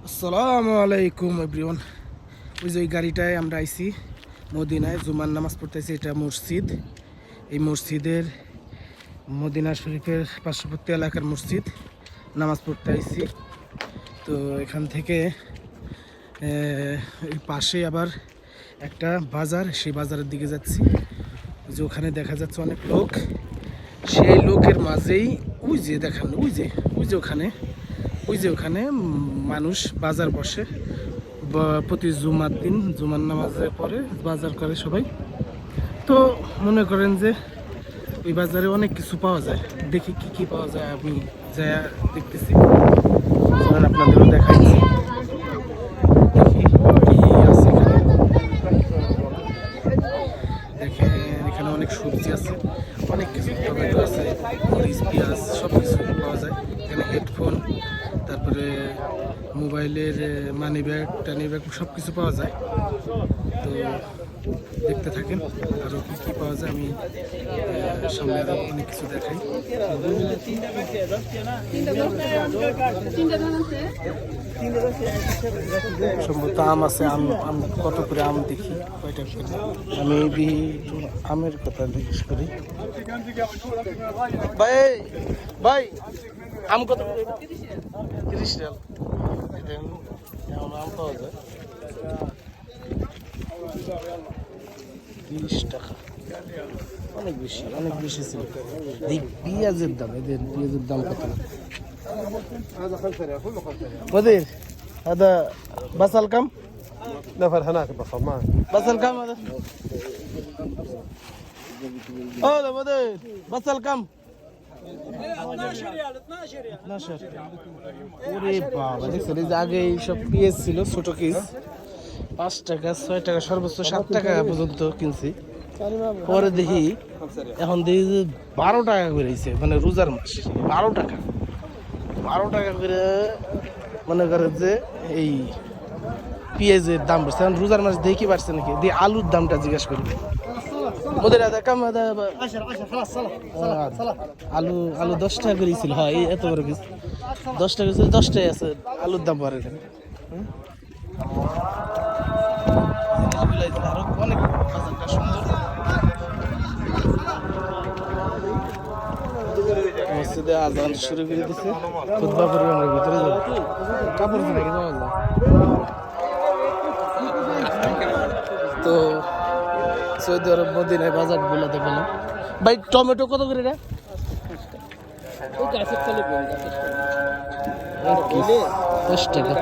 আসসালামু আলাইকুম এভরিওয়ান। ওই যে ওই গাড়িটায় আমরা আইছি মদিনায় জুমার নামাজ পড়তেছি। এটা মসজিদ, এই মসজিদের মদিনা শরীফের পার্শ্ববর্তী এলাকার মসজিদ, নামাজ পড়তে আইছি। তো এখান থেকে এই পাশে আবার একটা বাজার, সেই বাজারের দিকে যাচ্ছি। যে ওখানে দেখা যাচ্ছে অনেক লোক, সেই লোকের মাঝেই ওই যে দেখান ওই যে ওখানে মানুষ বাজার বসে প্রতি জুমার দিন, জুমার নামাজের পরে বাজার করে সবাই। তো মনে করেন যে ওই বাজারে অনেক কিছু পাওয়া যায়। দেখি কি কি পাওয়া যায়, আমি যা দেখতেছি, আপনাদেরও দেখাচ্ছি। দেখি কি আছে দেখেন, এখানে অনেক সবজি আছে, অনেক কিছু, টমেটো আছে, মরিচ, পেঁয়াজ, সব কিছু পাওয়া যায় এখানে। হেডফোন, তারপরে মোবাইলের মানি ব্যাগ, টানি ব্যাগ, সব কিছু পাওয়া যায়। তো দেখতে থাকেন আরও কী কী পাওয়া যায়। আমি সামনে আরও অনেক কিছু দেখাই। সম্ভবত আম আছে, আম কত করে আম দেখি, কয়টা করে আমি দেখি, আমের কথা জিজ্ঞেস করি। ভাই ভাই আম কত করে? 30 টাকা। আম পাওয়া যায় 30 টাকা, অনেক বেশি ছিল। এই পেঁয়াজের দাম, এদের পেঁয়াজের দাম কত? ওদের هذا بصل كم؟ نفر هناك بصل ما بصل كم هذا؟ هذا مدير بصل كم؟ 12 ওরে বাবা, দেখছেন এই যে আগে এইসব পেঁয়াজ ছিল ছোট কেস, 5 টাকা 6 টাকা, সর্বোচ্চ 7 টাকা পর্যন্ত কিনছি। পরে দেখি এখন দেখি যে 12 টাকা করে হয়েছে, মানে রোজার মাস 12 টাকা করে। মনে করে যে এই পেঁয়াজের দাম বাড়ছে, এখন রোজার মাস দেখি বাড়ছে নাকি। দিয়ে আলুর দামটা জিজ্ঞাসা করি। মোদের কাম আলু 10 টাকা করে ছিল, হয় এত বড় পিস 10 টাকা ছিল, 10 টাকাই আছে আলুর দাম পরে। আরো অনেক বাজারটা সুন্দর। মসজিদে আজান শুরু করে দিচ্ছে, খুতবা পড়বে, আমরা ভিতরে যাবো। কাপড় কিনে পাওয়া যায়। তো সৌদি আরব মদিনায় বাজার গুলো দেখালাম। ভাই টমেটো কত করে রে? 10 টাকা।